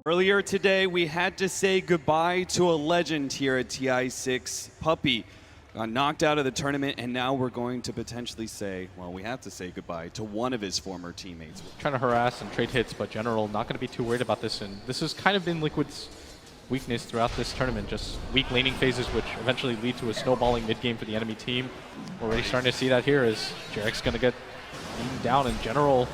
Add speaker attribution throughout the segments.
Speaker 1: Earlier today, we had to say goodbye to a legend here at TI6. Puppy got knocked out of the tournament, and now we're going to potentially say, well, we have to say goodbye to one of his former teammates.
Speaker 2: Trying to harass and trade hits, but General not going to be too worried about this. And this has kind of been Liquid's weakness throughout this tournament, just weak laning phases, which eventually lead to a snowballing mid-game for the enemy team. We're already starting to see that here as Jarek's going to get beaten down, and General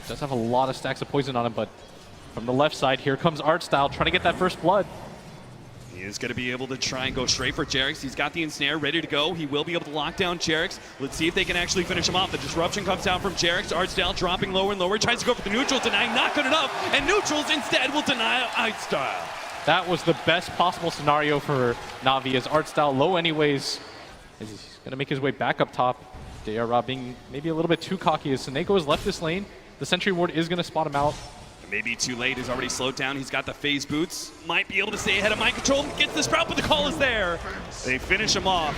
Speaker 2: does have a lot of stacks of poison on him, but from the left side, here comes Artstyle trying to get that first blood.
Speaker 1: He is going to be able to try and go straight for Jarek's. He's got the ensnare ready to go. He will be able to lock down Jarek's. Let's see if they can actually finish him off. The disruption comes down from Jarek's. Artstyle dropping lower and lower. Tries to go for the neutral, denying, not good enough. And neutrals instead will deny Artstyle.
Speaker 2: That was the best possible scenario for Na'Vi, as Artstyle low anyways. As he's going to make his way back up top. Dayara being maybe a little bit too cocky as Seneko has left this lane. The Sentry Ward is going to spot him out.
Speaker 1: Maybe too late, he's already slowed down. He's got the phase boots. Might be able to stay ahead of mind control. Gets the sprout, but the call is there. They finish him off.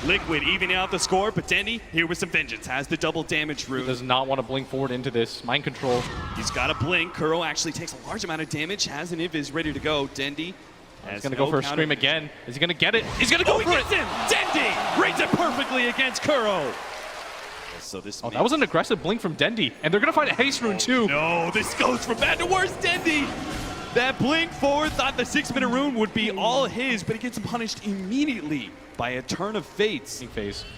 Speaker 1: Liquid evening out the score, but Dendy here with some vengeance. Has the double damage rune.
Speaker 2: He does not want to blink forward into this. Mind control.
Speaker 1: He's got a blink. Kuro actually takes a large amount of damage. Has an invis ready to go. Dendy
Speaker 2: he's going to go for a scream again. Is he going to get it? He's going to go for it.
Speaker 1: Dendy reads it perfectly against Kuro. So this
Speaker 2: that was an aggressive blink from Dendy, and they're going to find a haste rune too.
Speaker 1: No, this goes from bad to worse. Dendy, that blink forward, thought the 6-minute rune would be all his, but he gets punished immediately by a turn of fates.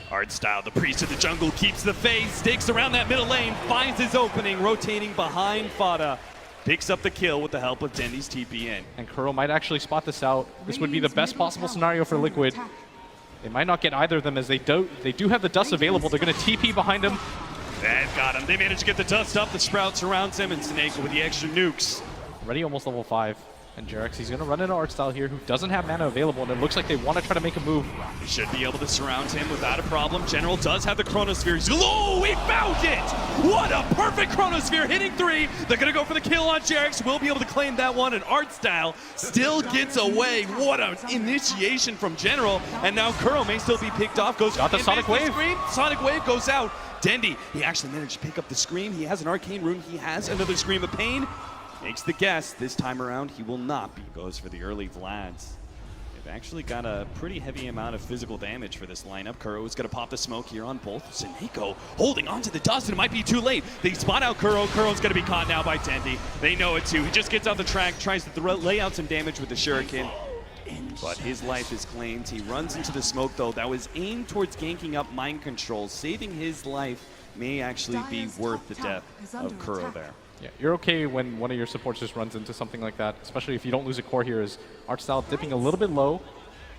Speaker 1: Artstyle, the priest of the jungle, keeps the phase, sticks around that middle lane, finds his opening, rotating behind Fada. Picks up the kill with the help of Dendy's TP in.
Speaker 2: And Kuro might actually spot this out. This would be the best possible scenario for Liquid. They might not get either of them, as they do have the dust available. They're going to TP behind him.
Speaker 1: They've got him. They managed to get the dust up. The sprout surrounds him, and Seneko with the extra nukes.
Speaker 2: Already almost level 5. And Jarek's, he's going to run into Artstyle here, who doesn't have mana available, and it looks like they want to try to make a move.
Speaker 1: He should be able to surround him without a problem. General does have the Chronosphere. Oh, he found it! What a perfect Chronosphere, hitting 3. They're going to go for the kill on Jarek's. We'll be able to claim that one, and Artstyle still gets away. What an initiation from General. And now Kuro may still be picked off.
Speaker 2: Got the Sonic Wave.
Speaker 1: Sonic Wave goes out. Dendy, he actually managed to pick up the Scream. He has an Arcane Rune. He has another Scream of Pain. Makes the guess. This time around, he will not be. Goes for the early Vlads. They've actually got a pretty heavy amount of physical damage for this lineup. Kuro is going to pop the smoke here on both. Seneko holding onto the dust, and it might be too late. They spot out Kuro. Kuro's going to be caught now by Dendy. They know it too. He just gets out the track, tries to lay out some damage with the Shuriken. But his life is claimed. He runs into the smoke, though. That was aimed towards ganking up mind control. Saving his life may actually be worth the death of Kuro there.
Speaker 2: Yeah, you're okay when one of your supports just runs into something like that, especially if you don't lose a core here. As Artstyle dipping a little bit low,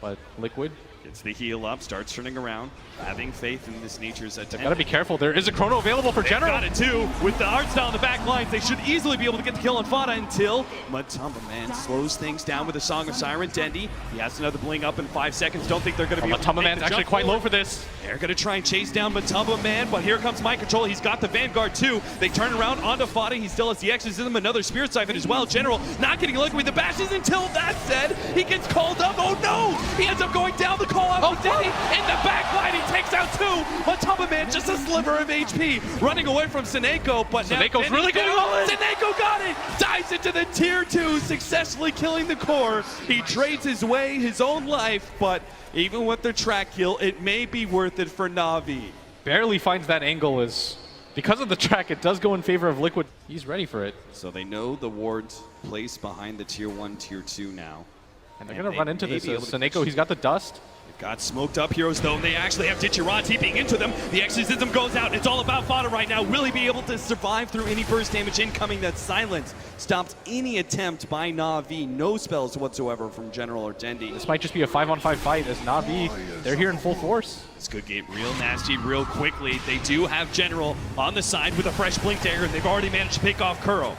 Speaker 2: but Liquid
Speaker 1: gets the heal up, starts turning around, having faith in this nature's attempt.
Speaker 2: Gotta be careful. There is a chrono available for General.
Speaker 1: Got it too. With the Artstyle in the back lines, they should easily be able to get the kill on Fada until Matumba Man slows things down with a Song of Siren. Dendy, he has another bling up in 5 seconds. Don't think they're going to be able to
Speaker 2: Matumba Man's actually quite low for this.
Speaker 1: They're going to try and chase down Matumba Man, but here comes Mind Control. He's got the Vanguard too. They turn around onto Fada. He still has the Exorcism, another Spirit Siphon as well. General not getting lucky with the bashes until that said, he gets called up. Oh no! He ends up going down the call out with Dendy. In the back line, he takes out 2. Matumba Man, just a sliver of HP, running away from Seneko, but
Speaker 2: Seneko's really going all in.
Speaker 1: Seneko got it! Dives into the tier 2, successfully killing the core. He trades his way, his own life, but even with the track kill, it may be worth it for Na'Vi.
Speaker 2: Barely finds that angle. Is because of the track, it does go in favor of Liquid. He's ready for it.
Speaker 1: So they know the ward's placed behind the tier 1, tier 2 now.
Speaker 2: And they're going to run into this. Seneko, he's got the dust.
Speaker 1: Got smoked up heroes though. They actually have Dichira TPing into them. The Exorcism goes out. It's all about Fada right now. Will he be able to survive through any burst damage incoming? That silence stops any attempt by Na'Vi. No spells whatsoever from General or Dendy.
Speaker 2: This might just be a 5-on-5 fight as Na'Vi, they're here in full force.
Speaker 1: This could get real nasty real quickly. They do have General on the side with a fresh Blink Dagger, and they've already managed to pick off Kuro.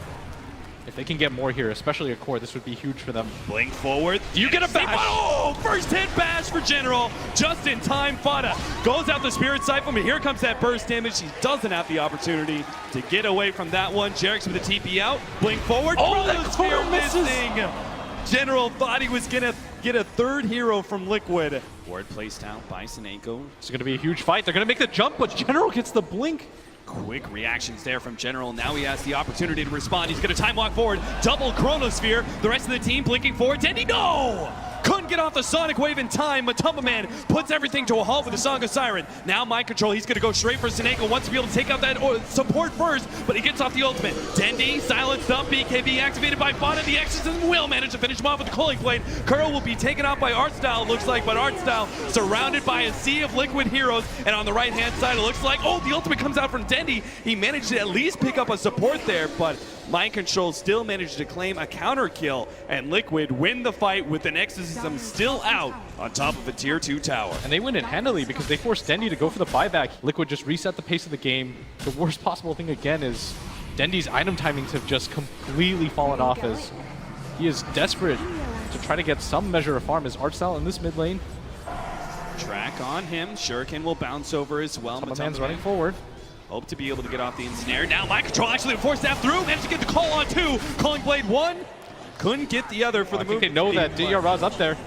Speaker 2: If they can get more here, especially a core, this would be huge for them.
Speaker 1: Blink forward. You get a bash. Oh, first hit bash for General. Just in time, Fada goes out the Spirit Siphon, but here comes that burst damage. He doesn't have the opportunity to get away from that one. Jarek's with the TP out. Blink forward.
Speaker 2: Oh, that core
Speaker 1: missing. General thought he was going to get a third hero from Liquid. Ward placed out by Seneko.
Speaker 2: It's going to be a huge fight. They're going to make the jump, but General gets the blink.
Speaker 1: Quick reactions there from General. Now he has the opportunity to respond. He's going to time walk forward. Double Chronosphere. The rest of the team blinking forward. Dendy, no! Couldn't get off the Sonic Wave in time. Matumba Man puts everything to a halt with the Song of Siren. Now Mind Control, he's going to go straight for Seneko. Wants to be able to take out that support first, but he gets off the ultimate. Dendy, silenced up, BKB activated by Fana. The Exorcism will manage to finish him off with the Cooling Blade. Curl will be taken out by Artstyle, looks like, but Artstyle surrounded by a sea of liquid heroes. And on the right-hand side, it looks like, oh, the ultimate comes out from Dendy. He managed to at least pick up a support there, but Mind Control still managed to claim a counter kill, and Liquid win the fight with an Exorcism still out on top of a tier 2 tower.
Speaker 2: And they win it handily because they forced Dendy to go for the buyback. Liquid just reset the pace of the game. The worst possible thing again is Dendy's item timings have just completely fallen off as he is desperate to try to get some measure of farm as Artstyle in this mid lane.
Speaker 1: Track on him. Shuriken will bounce over as well.
Speaker 2: Matumba Man's running forward.
Speaker 1: Hope to be able to get off the ensnare. Now Mind Control actually forced that through. Managed to get the call on 2. Calling Blade 1. Couldn't get the other for the move.
Speaker 2: I think they know that DR's up there.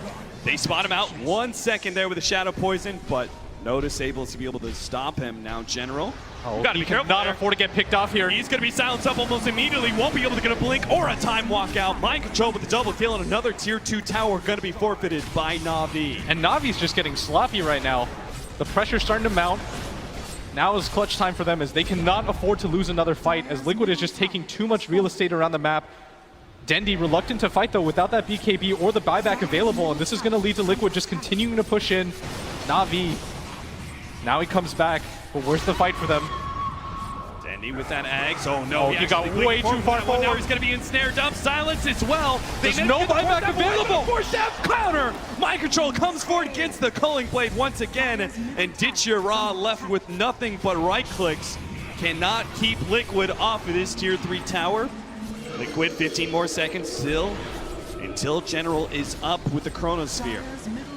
Speaker 1: They spot him out 1 second there with a Shadow Poison, but Natus able to be able to stop him. Now General.
Speaker 2: Oh,
Speaker 1: gotta be careful.
Speaker 2: Not afford to get picked off here.
Speaker 1: He's gonna be silenced up almost immediately. Won't be able to get a blink or a time walk out. Mind Control with the double kill, and another tier 2 tower gonna be forfeited by Na'Vi.
Speaker 2: And Navi's just getting sloppy right now. The pressure's starting to mount. Now is clutch time for them as they cannot afford to lose another fight as Liquid is just taking too much real estate around the map. Dendy reluctant to fight though without that BKB or the buyback available, and this is going to lead to Liquid just continuing to push in. Na'Vi, now he comes back, but where's the fight for them?
Speaker 1: Dendy with that Ags. Oh no,
Speaker 2: he got way too far forward.
Speaker 1: Now he's going to be ensnared up. Silence as well.
Speaker 2: There's no buyback available.
Speaker 1: Force that counter. Mind Control comes forward, gets the Culling Blade once again, and Ditchira left with nothing but right clicks. Cannot keep Liquid off of this tier 3 tower. Liquid 15 more seconds still until General is up with the Chronosphere.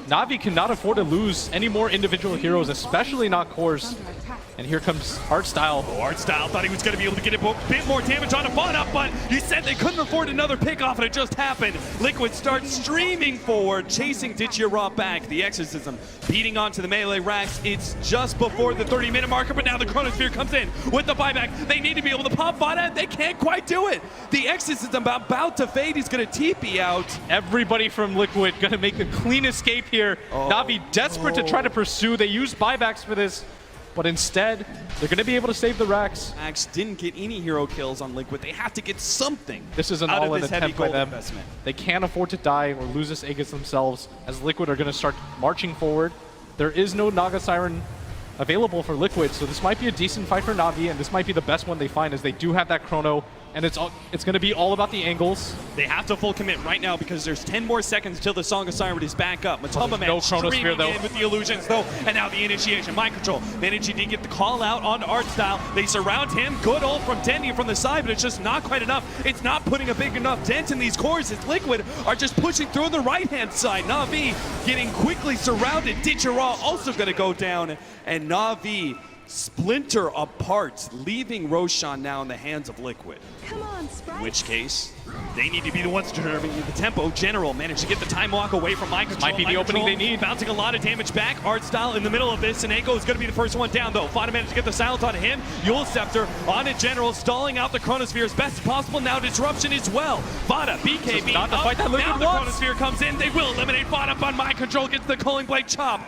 Speaker 2: Na'Vi cannot afford to lose any more individual heroes, especially not cores. And here comes Artstyle.
Speaker 1: Oh, Artstyle thought he was going to be able to get a bit more damage on a Fana, but he said they couldn't afford another pickoff, and it just happened. Liquid starts streaming forward, chasing Ditchira back. The Exorcism beating onto the melee racks. It's just before the 30-minute marker, but now the Chronosphere comes in with the buyback. They need to be able to pop Fana. They can't quite do it. The Exorcism about to fade. He's going to TP out.
Speaker 2: Everybody from Liquid going to make a clean escape here. Na'Vi desperate to try to pursue. They use buybacks for this. But instead, they're going to be able to save the racks.
Speaker 1: Max didn't get any hero kills on Liquid. They have to get something.
Speaker 2: This is an all-in attempt by them. They can't afford to die or lose this Aegis themselves, as Liquid are going to start marching forward. There is no Naga Siren available for Liquid, so this might be a decent fight for Na'Vi, and this might be the best one they find, as they do have that Chrono, and it's going to be all about the angles.
Speaker 1: They have to full commit right now because there's 10 more seconds until the Song of Siren is back up. Matumba Man
Speaker 2: no Chronosphere though.
Speaker 1: In with the illusions though, and now the initiation. Mind Control managing to get the call out on Artstyle. They surround him. Good ult from Dendy from the side, but it's just not quite enough. It's not putting a big enough dent in these cores as Liquid are just pushing through the right-hand side. Na'Vi getting quickly surrounded. Ditchira also going to go down, and Na'Vi splinter apart, leaving Roshan now in the hands of Liquid.
Speaker 3: Come on, Sprite.
Speaker 1: In which case, they need to be the ones determining the tempo. General managed to get the time walk away from Mind Control.
Speaker 2: Might be the opening they need.
Speaker 1: Bouncing a lot of damage back. Artstyle in the middle of this. Seneko is going to be the first one down, though. Fana managed to get the silence on him. Yule Scepter on it. General stalling out the Chronosphere as best as possible. Now Disruption as well. Fana, BKB
Speaker 2: not the fight that Liquid
Speaker 1: now the
Speaker 2: wants.
Speaker 1: Chronosphere comes in. They will eliminate Fana, but Mind Control gets the Culling Blade chop.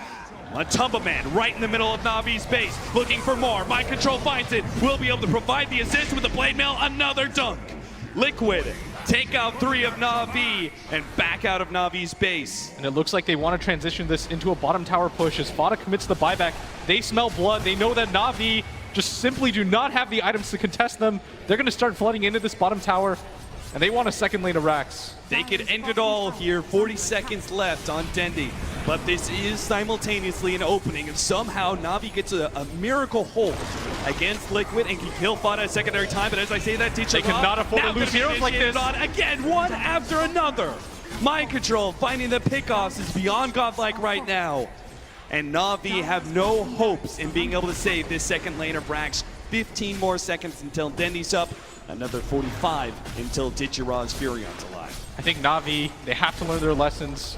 Speaker 1: Matumba Man right in the middle of Navi's base, looking for more. Mind Control finds it. Will be able to provide the assist with the Blade Mail. Another dunk. Liquid take out 3 of Na'Vi and back out of Navi's base.
Speaker 2: And it looks like they want to transition this into a bottom tower push as Fana commits the buyback. They smell blood. They know that Na'Vi just simply do not have the items to contest them. They're going to start flooding into this bottom tower, and they want a second lane of racks.
Speaker 1: They could end it all here. 40 seconds left on Dendy. But this is simultaneously an opening, and somehow Na'Vi gets a miracle hold against Liquid and can kill Fana a secondary time. But as I say that,
Speaker 2: they cannot afford to lose heroes like this.
Speaker 1: Again, one after another. Mind Control finding the pickoffs is beyond godlike right now. And Na'Vi have no hopes in being able to save this second lane of racks. 15 more seconds until Dendy's up. Another 45 until Ditchira's Furion's alive.
Speaker 2: I think Na'Vi, they have to learn their lessons.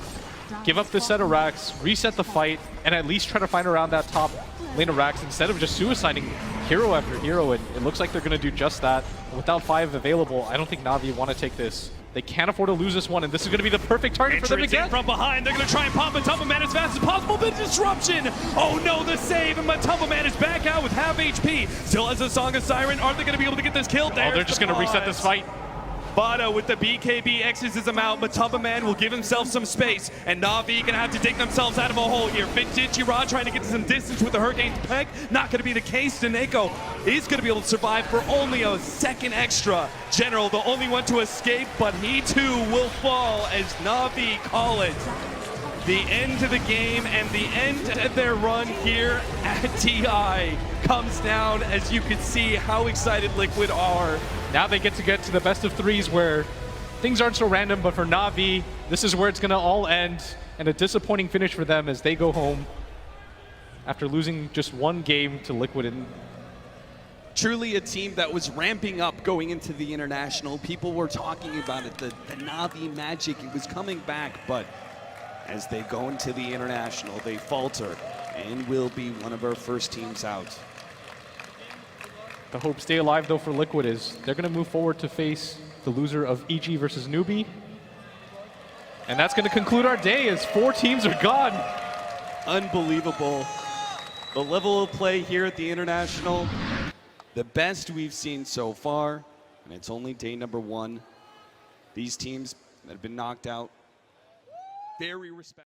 Speaker 2: Give up this set of racks, reset the fight, and at least try to find around that top lane of racks instead of just suiciding hero after hero, and it looks like they're going to do just that. Without 5 available, I don't think Na'Vi want to take this. They can't afford to lose this one, and this is going to be the perfect target for them to get.
Speaker 1: From behind, they're going to try and pop Matumba Man as fast as possible, but disruption! Oh no, the save, and Matumba Man is back out with half HP. Still has a Song of Siren. Are they going to be able to get this kill?
Speaker 2: Oh, they're just going to reset this fight.
Speaker 1: Bada with the BKB X's him out. Matumba Man will give himself some space, and Na'Vi gonna have to dig themselves out of a hole here. Vintage Rod trying to get some distance with the Hurricane's Peg. Not gonna be the case. Daneko is gonna be able to survive for only a second extra. General, the only one to escape, but he too will fall as Na'Vi call it. The end of the game and the end of their run here at TI comes down as you can see how excited Liquid are.
Speaker 2: Now they get to the best of 3s where things aren't so random, but for Na'Vi, this is where it's going to all end, and a disappointing finish for them as they go home after losing just 1 game to Liquid. And
Speaker 1: truly a team that was ramping up going into the international. People were talking about it, the Na'Vi magic, it was coming back, but as they go into the international, they falter and will be one of our first teams out.
Speaker 2: The hope stay alive, though, for Liquid is they're going to move forward to face the loser of EG versus Newbie. And that's going to conclude our day as 4 teams are gone.
Speaker 1: Unbelievable. The level of play here at the International, the best we've seen so far, and it's only day number 1. These teams that have been knocked out, very respectful.